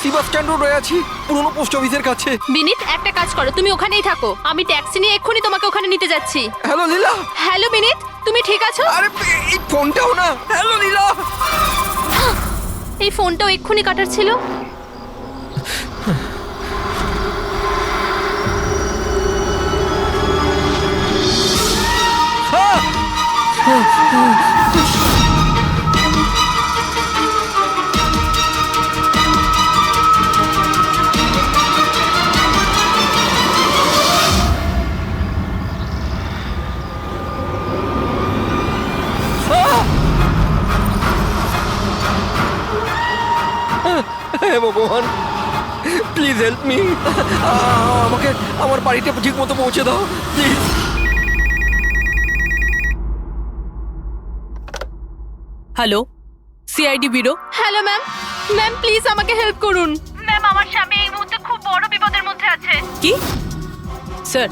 সিবাস স্ট্যান্ড রোডে আছি, পুরনো পোস্ট অফিসের কাছে। বিনীত, একটা কাজ করো, তুমি ওখানেই থাকো। আমি ট্যাক্সি নিয়ে এক্ষুনি তোমাকে ওখানে নিতে যাচ্ছি। হ্যালো লীলা। হ্যালো বিনীত, তুমি ঠিক আছো? আরে এই ফোনটাও না। হ্যালো লীলা। এই ফোনটাও এক্ষুনি কাটার ছিল। হে ভগবান, প্লিজ হেল্প মি। আমাকে আমার বাড়িতে ঠিক মতো পৌঁছে দাও please. Hello, CID bureau. Hello ma'am, ma'am please আমাকে হেল্প করুন। ম্যাম আমার স্বামী এই মুহূর্তে খুব বড় বিপদের মধ্যে আছে। কি স্যার,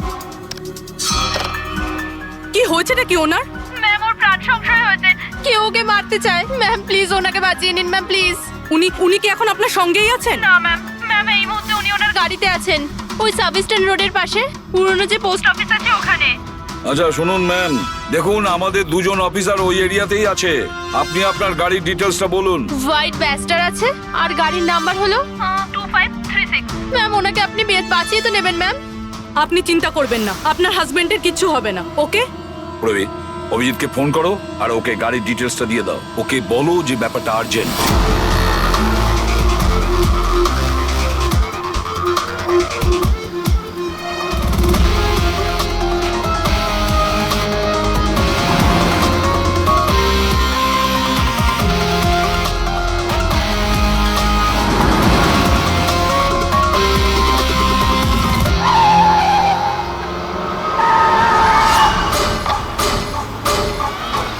কি হয়েছেটা কি ওনার? ম্যাম ওর প্রাণ সংশয় হয়েছে, কেউ ওকে মারতে চায়। ম্যাম প্লিজ ওনাকে বাঁচিয়ে নিন ম্যাম প্লিজ। উনি কি এখন আপনার সঙ্গেই আছেন? না ম্যাম, ম্যাম এই মুহূর্তে উনি ওনার গাড়িতে আছেন, ওই সাব স্ট্যান্ড রোডের পাশে পুরনো যে পোস্ট অফিস আছে ওখানে। আচ্ছা শুনুন ম্যাম, দেখুন আমাদের দুজন অফিসার ওই এরিয়াতেই আছে। আপনি আপনার গাড়ির ডিটেলসটা বলুন। হোয়াইট ব্যাস্টার আছে আর গাড়ির নাম্বার হলো 2536। ম্যাম ওনাকে আপনি বাঁচিয়ে তো নেবেন ম্যাম। আপনি চিন্তা করবেন না, আপনার হাজবেন্ডের কিচ্ছু হবে না। ওকে প্রবীর, অভিজিৎকে ফোন করো আর ওকে গাড়ির ডিটেলসটা দিয়ে দাও। ওকে বলো যে ব্যাপারটা আর্জেন্ট।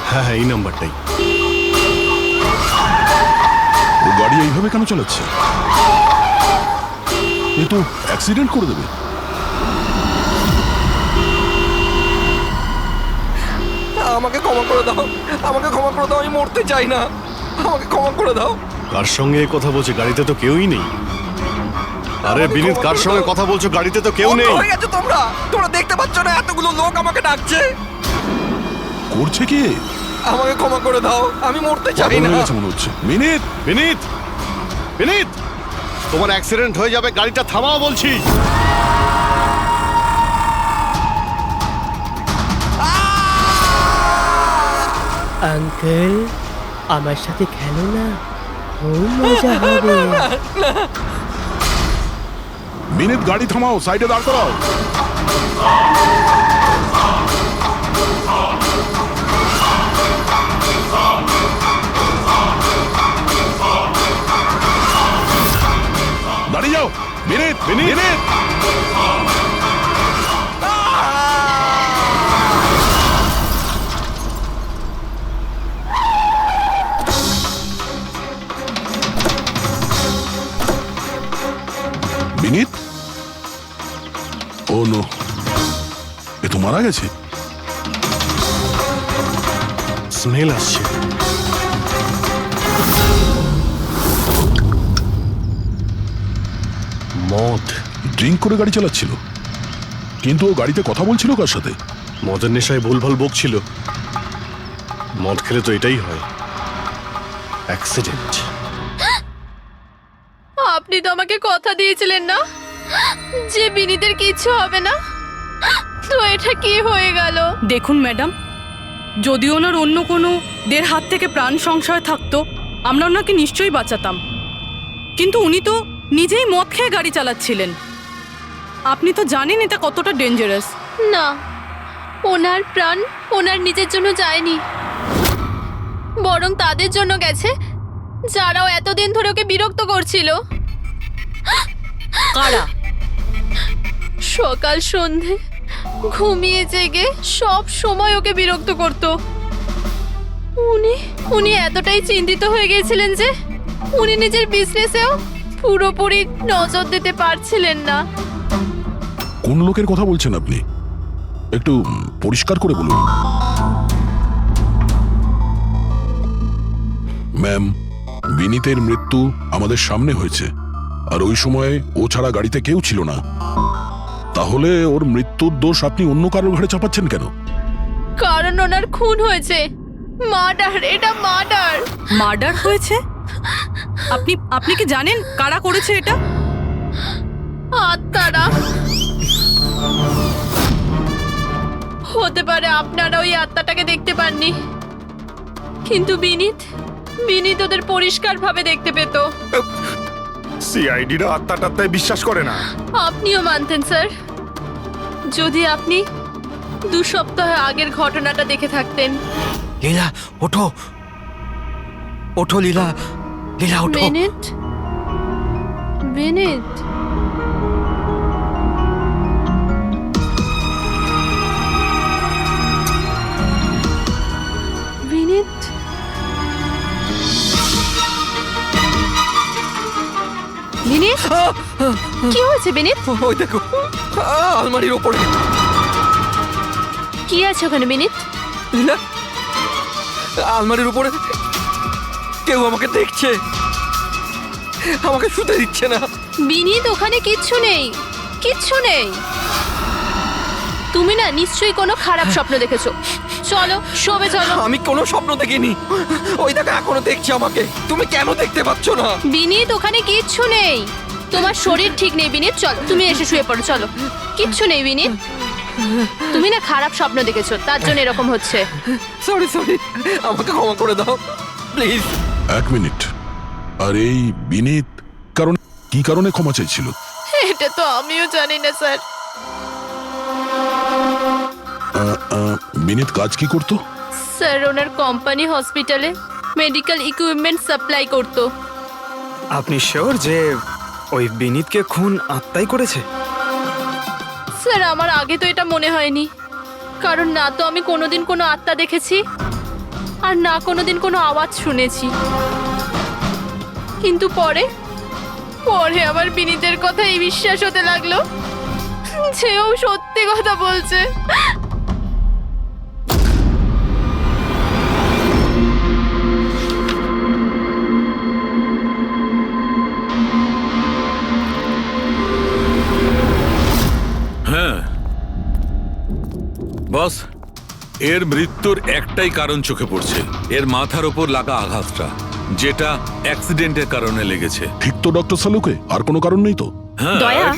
হ্যাঁ, এই নাম্বারটাই। ও গাড়ি এইভাবে কেন চালাচ্ছে? এ তো অ্যাক্সিডেন্ট করে দেবে। আমাকে ক্ষমা করে দাও, আমাকে ক্ষমা করে দাও, আমি মরতে চাই না, আমাকে ক্ষমা করে দাও। কার সঙ্গে কথা বলছে? গাড়িতে তো কেউই নেই। আরে বিনীত, কার সঙ্গে কথা বলছো? গাড়িতে তো কেউ নেই। হয়ে গেছে তোমরা, তোমরা দেখতে পাচ্ছ না এতগুলো লোক আমাকে ডাকছে? করছে কি? আমাকে ক্ষমা করে দাও, আমি মরতে চাই না। মনে হচ্ছে। বিনীত, বিনীত, বিনীত, তোমার অ্যাক্সিডেন্ট হয়ে যাবে, গাড়িটা থামাও বলছি। আঙ্কেল আমার সাথে খেলো না, খুব মজা হবে। বিনীত গাড়ি থামাও, সাইডে দাঁড় করাও। দাঁড়িয়ে যাও। বিনীত, বিনীত, বিনীত। ও নো, এ তো মারা গেছে। স্মেল আসছে। মদ। ড্রিঙ্ক করে গাড়ি চালাচ্ছিল, কিন্তু ও গাড়িতে কথা বলছিল কার সাথে? মদের নেশায় ভুলভাল বকছিল। মদ খেলে তো এটাই হয়, অ্যাক্সিডেন্ট। আপনি তো আমাকে কথা দিয়েছিলেন না যে বিনীতের কিছু হবে না, তো এটা কি হয়ে গেল? দেখুন ম্যাডাম, যদি ওনার অন্য কোনো দের হাত থেকে প্রাণ সংশয় থাকতো আমরা ওনাকে নিশ্চয়ই বাঁচাতাম, কিন্তু উনি তো নিজেই মদ খেয়ে গাড়ি চালাচ্ছিলেন। আপনি তো জানেন এটা কতটা ডেঞ্জারাস। না, ওনার প্রাণ ওনার নিজের জন্য যায়নি, বরং তাদের জন্য গেছে যারাও এতদিন ধরে ওকে বিরক্ত করছিল। কারা? সকাল সন্ধে ঘুমিয়ে জেগে সব সময় ওকে বিরক্ত করত। উনি এতটাই চিন্তিত হয়ে গিয়েছিলেন যে উনি নিজের বিজনেসেও পুরোপুরি নজর দিতে পারছিলেন না। কোন লোকের কথা বলছেন আপনি? একটু পরিষ্কার করে বলুন। ম্যাম, বিনীতের মৃত্যু আমাদের সামনে হয়েছে, আর ওই সময় ও ছাড়া গাড়িতে কেউ ছিল না। তাহলে ওর মৃত্যুর দোষ আপনি অন্য কারোর ঘাড়ে চাপাচ্ছেন কেন? কারণ ওনার খুন হয়েছে। মার্ডার, এটা মার্ডার। মার্ডার হয়েছে? আপনি কি জানেন কারা করেছে এটা? আত্মারা। হতে পারে আপনারা ওই আত্মাটাকে দেখতে পাননি, কিন্তু বিনীত বিনীত ওদের পরিষ্কারভাবে দেখতে পেত। সিআইডিরা আত্মা টাত্মায় বিশ্বাস করে না। আপনিও মানতেন স্যার যদি আপনি 2 সপ্তাহ আগের ঘটনাটা দেখে থাকতেন। লীলা ওঠো, ওঠো লীলা, লীলা ওঠো। বিনীত বিনীত বিনীত বিনীত কি হয়েছে বিনীত? ওই দেখো আলমারির ওপরে। কি আছে ওখানে বিনীত? লীলা, আলমারির উপরে কেউ আমাকে দেখছে, আমাকে শুতে দিচ্ছে না। বিনীত ওখানে কিচ্ছু নেই, কিচ্ছু নেই। তুমি না নিশ্চয়ই কোনো খারাপ স্বপ্ন দেখেছো। চলো শোবে চলো। আমি কোনো স্বপ্ন দেখিনি। ওই দেখো এখনো দেখছি আমাকে। তুমি কেন দেখতে পাচ্ছ না? বিনীত ওখানে কিচ্ছু নেই। তোমার শরীর ঠিক নেই বিনীত, চল তুমি এসে শুয়ে পড়ো চলো। কিচ্ছু নেই বিনীত, তুমি না খারাপ স্বপ্ন দেখেছো তার জন্য এরকম হচ্ছে। সরি সরি, আমাকে ক্ষমা করে দাও প্লিজ। 1 মিনিট। আর এই বিনীত কি কারণে ক্ষমা চাইছিল? এটা তো আমিও জানি না স্যার। বিনীত কাজ কি করতো? স্যার ওনার কোম্পানি হসপিটালে মেডিকেল ইকুইপমেন্ট সাপ্লাই করতো। আপনি শিওর যে ওই বিনীতকে খুন আত্মাই করেছে? স্যার আমার আগে তো এটা মনে হয়নি, কারণ না তো আমি কোনোদিন কোনো আত্মা দেখেছি আর না কোনোদিন কোনো আওয়াজ শুনেছি। কিন্তু পরে আমার বিনীতের কথাই বিশ্বাস হতে লাগলো যে ও সত্যি কথা বলছে। হ্যাঁ বস, এর মৃত্যুর একটাই কারণ চোখে পড়ছে, এর মাথার ওপর লাগা আঘাতটা, যেটা অ্যাক্সিডেন্টের কারণে লেগেছে। ঠিক তো ডক্টর সালুকে? আর কোনো কারণ নেই তো? হ্যাঁ দয়া,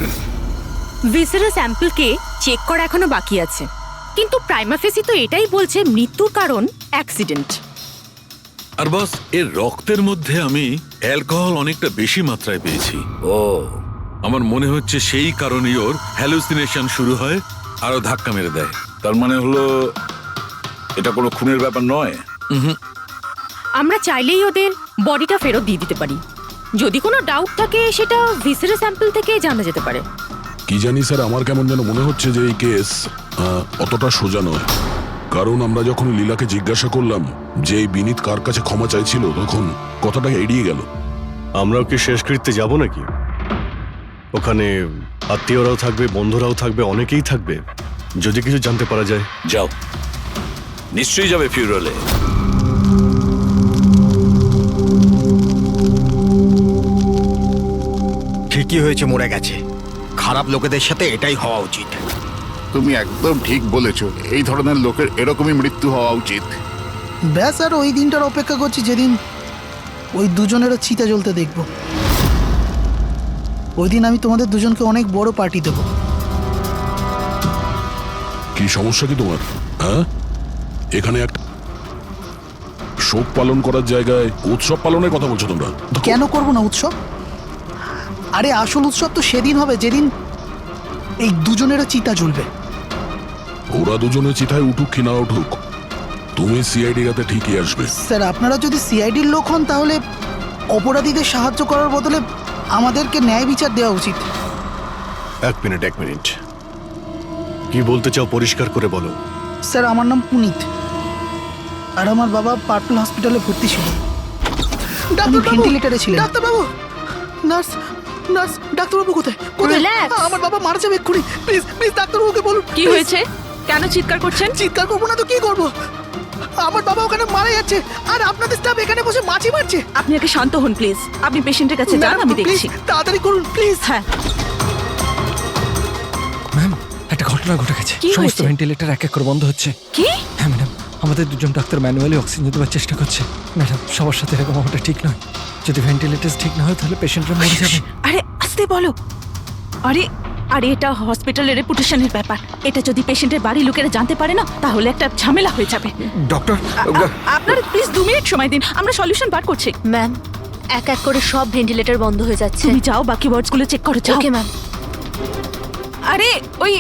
ভিসারের স্যাম্পলকে চেক করা এখনো বাকি আছে, কিন্তু প্রাইমা ফেসি তো এটাই বলছে মৃত্যুর কারণ অ্যাক্সিডেন্ট। আর বস, এর রক্তের মধ্যে আমি অ্যালকোহল অনেকটা বেশি মাত্রায় পেয়েছি। ও আমার মনে হচ্ছে সেই কারণেই ওর হ্যালুসিনেশন শুরু হয় আর ও ধাক্কা মেরে দেয়। তার মানে হলো এটা কোনো খুনের ব্যাপার নয়। আমরা চাইলেই ওদের বডিটা ফেরত দিয়ে দিতে পারি। যদি কোনো ডাউট থাকে সেটা ভিসারের স্যাম্পল থেকে জানা যেতে পারে। কি জানি স্যার, আমার কেমন যেন মনে হচ্ছে যে এই কেস অতটা সোজা নয়। কারণ আমরা যখন লীলাকে জিজ্ঞাসা করলাম যে এই বিনীত কার কাছে ক্ষমা চাইছিল, তখন কথাটা এড়িয়ে গেল। আমরাও কি শেষকৃত্যে যাব নাকি? ওখানে আত্মীয়রাও থাকবে, বন্ধুরাও থাকবে, অনেকেই থাকবে। যদি কিছু জানতে পারা যায়। যাও, নিশ্চয়ই যাবে ফিউরালে। ঠিকই হয়েছে, মরে গেছে। খারাপ লোকেদের সাথে এটাই হওয়া উচিত। তুমি একদম ঠিক বলেছো, এই ধরনের লোকের এরকমই মৃত্যু হওয়া উচিত। ব্যাস, আর ওই দিনটার অপেক্ষা করছি যেদিন ওই দুজনেরও চিতা জ্বলতে দেখব। ওই দিন আমি তোমাদের দুজনকে অনেক বড় পার্টি দেব। কি সমস্যা কি তোমার? হ্যাঁ, এখানে একটা শোক পালন করার জায়গায় উৎসব পালনের কথা বলছো তোমরা? কেন করব না উৎসব? আরে আসল উৎসব তো সেদিন হবে যেদিন এই দুজনেরও চিতা জ্বলবে। ওরা দুজনে চিতায় উঠুক কি না উঠুক, তুমি সিআইডি রাতে ঠিকই আসবে। স্যার, আপনারা যদি সিআইডির লোক হন তাহলে অপরাধীদের সাহায্য করার বদলে আমাদেরকে ন্যায় বিচার দেওয়া উচিত। এক মিনিট, কি বলতে চাও পরিষ্কার করে বলো। স্যার, আমার নাম পুনিত, আর আমার বাবা পার্পল হসপিটালে ভর্তি ছিল। ভেন্টিলেটরে ছিলেন। ডাক্তারবাবু, নার্স, ডাক্তারবাবু কোথায়? আমার বাবা মারা যাবে এক্ষুনি। প্লিজ প্লিজ ডাক্তারবাবুকে বলুন। কি হয়েছে? কেন চিৎকার করছেন? চিৎকার করবো না তো কি করবো? আমার বাবা ওখানে মারা যাচ্ছে আর আপনাদের স্টাফ এখানে বসে মাছি মারছে। আপনি আগে শান্ত হন প্লিজ। আপনি পেশেন্টের কাছে যান, আমি দেখছি। তাড়াতাড়ি করুন প্লিজ। হ্যাঁ। ম্যাম, একটা ঘটনা ঘটে গেছে। সমস্ত ভেন্টিলেটর এক এক করে বন্ধ হচ্ছে। কি? হ্যাঁ ম্যাডাম, আমাদের দুজন ডাক্তার ম্যানুয়ালি অক্সিজেন দেওয়ার চেষ্টা করছে। ম্যাডাম, সবার সাথে এরকম হওয়াটা ঠিক নয়। যদি ভেন্টিলেটর ঠিক না হয় তাহলে পেশেন্টরা মরে যাবে। আরে আস্তে বলো। আরে আর এটা হসপিটালের রেপুটেশনের ব্যাপার। এটা যদি পেশেন্টের বাড়ির লোকেরা জানতে পারে না তাহলে একটা ঝামেলা হয়ে যাবে। ডক্টর আপনারা প্লিজ 2 মিনিট সময় দিন, আমরা সলিউশন বার করছি। ম্যাম, এক এক করে সব ভেন্টিলেটর বন্ধ হয়ে যাচ্ছে। তুমি যাও বাকি ওয়ার্ডসগুলো চেক করো, যাও। Okay ma'am. আরে ওই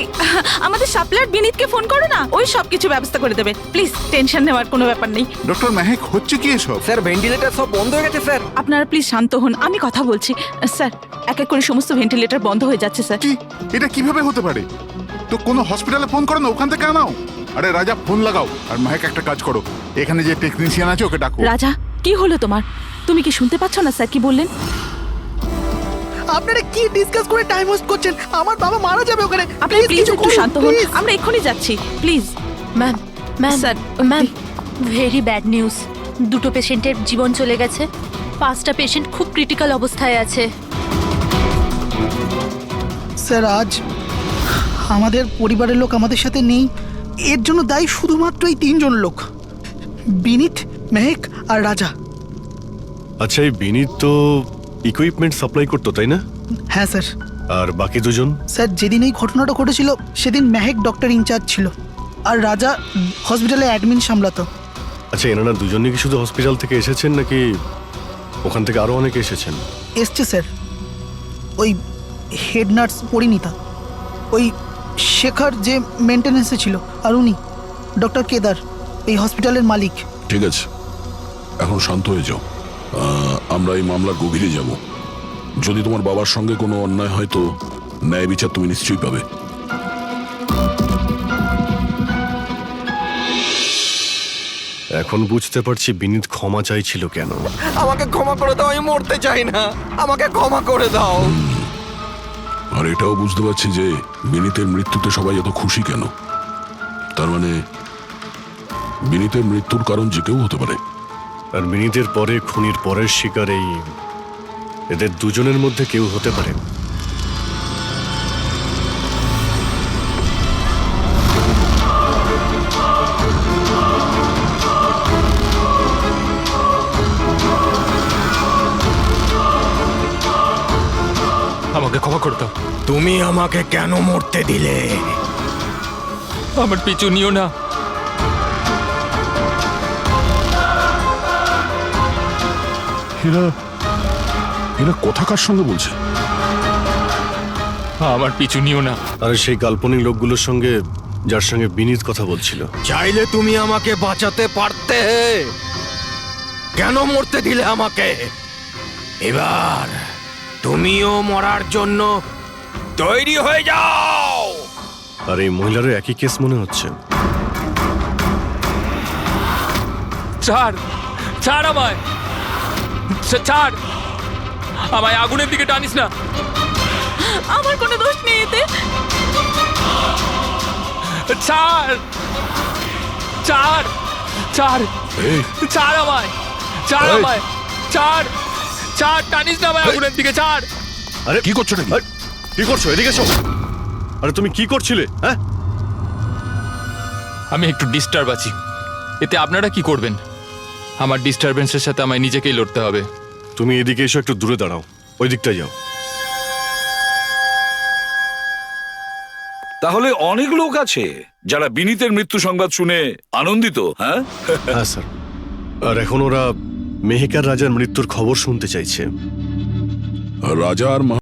আমাদের সাপ্লায়ার বিনীতকে ফোন করো না, ওই সব কিছু ব্যবস্থা করে দেবে। প্লিজ টেনশন নেওয়ার কোনো ব্যাপার নেই। ডক্টর মেহেক, হচ্ছে কি এসব? স্যার ভেন্টিলেটর সব বন্ধ হয়ে গেছে স্যার। আপনারা প্লিজ শান্ত হন, আমি কথা বলছি। স্যার, এক এক করে সমস্ত ভেন্টিলেটর বন্ধ হয়ে যাচ্ছে স্যার। কি এটা কিভাবে হতে পারে? তো কোনো হসপিটালে ফোন করো না, ওখান থেকে আনাও। আরে রাজা, ফোন লাগাও। আর মেহেক, একটা কাজ করো, এখানে যে টেকনিশিয়ান আছে ওকে ডাকো। রাজা, কি হলো তোমার? তুমি কি শুনতে পাচ্ছ না স্যার কি বললেন? আপনারা কি ডিসকাস করে টাইম ওয়েস্ট করছেন? আমার বাবা মারা যাবে ওখানে। আপনি প্লিজ একটু শান্ত হন, আমরা এক্ষুনি যাচ্ছি please. Ma'am, sir ma'am, very bad news. 2টো পেশেন্টের জীবন চলে গেছে, 5টা পেশেন্ট খুব ক্রিটিক্যাল অবস্থায় আছে। স্যার, আজ আমাদের পরিবারের লোক আমাদের সাথে নেই। এর জন্য দায়ী শুধুমাত্র এই 3 জন লোক, বিনীত, মেহেক আর রাজা। আচ্ছা, এই বিনীত তো ইকুইপমেন্ট সাপ্লাই করতো, তাই না? হ্যাঁ স্যার। আর বাকি দুজন? স্যার, যেদিন এই ঘটনাটা ঘটেছিল সেদিন মেহেক ডক্টর ইনচার্জ ছিল আর রাজা হসপিটালে অ্যাডমিন সামলাতো। আচ্ছা, এনারা দুজনই কি শুধু হসপিটাল থেকে এসেছেন নাকি ওখান থেকে আরো অনেকে এসেছেন? এসছে স্যার, ওই হেড নার্স পরিণীতা, ওই শেখর যে মেনটেন্যান্সে ছিল, আর উনি ডক্টর কেদার, এই হসপিটালের মালিক। ঠিক আছে, এখন শান্ত হয়ে যাও। আমরা এই মামলার গভীরে যাব। যদি তোমার বাবার সঙ্গে কোনো অন্যায় হয় তো ন্যায় বিচার তুমি নিশ্চয়ই পাবে। এখন বুঝতে পারছি বিনীত ক্ষমা চাইছিল কেন। আমাকে ক্ষমা করে দাও, আমি মরতে চাই না, আমাকে ক্ষমা করে দাও। আর এটাও বুঝতে পারছি যে বিনীতের মৃত্যুতে সবাই এত খুশি কেন। তার মানে বিনীতের মৃত্যুর কারণ যে কেউ হতে পারে। আর বিনীতের পরে খুনির পরের শিকার এই এদের দুজনের মধ্যে কেউ হতে পারে। আমাকে ক্ষমা করে দাও। তুমি আমাকে কেন মরতে দিলে? আমার পিছু নিও না। এরা কথা কার সঙ্গে বলছে? আমার পিছু নিও না। আর সেই কাল্পনিক লোকগুলোর সঙ্গে যার সঙ্গে বিনীত কথা বলছিল। চাইলে তুমি আমাকে বাঁচাতে পারতে, কেন মরতে দিলে আমাকে? এবার তুমিও মরার জন্য তৈরি হয়ে যাও। আর এই মহিলারও একই কেস মনে হচ্ছে। ছাড়, ছাড় আমায়, ছাড় আমায়, আগুনের দিকে টানিস না। আমার কোনো দোষ নেই এতে। ছাড়, ছাড়, ছাড়, ছাড় আমায়, ছাড় আমায়, ছাড়, ছাড়, টানিস না আমায় আগুনের দিকে, ছাড়। আরে কি করছো নাকি? কি করছো? এদিকে এসো। আরে তুমি কি করছিলে? হ্যাঁ, আমি একটু ডিস্টার্ব আছি, এতে আপনারা কি করবেন? আমার ডিস্টারবেন্সের সাথে আমায় নিজেকেই লড়তে হবে। তুমি এদিকে এসো, একটু দূরে দাঁড়াও, ওই দিকটায় যাও। তাহলে অনেক লোক আছে যারা বিনীতের মৃত্যু সংবাদ শুনে আনন্দিত। হ্যাঁ হ্যাঁ স্যার। আর এখন ওরা মেহেকার রাজার মৃত্যুর খবর শুনতে চাইছে। রাজা আর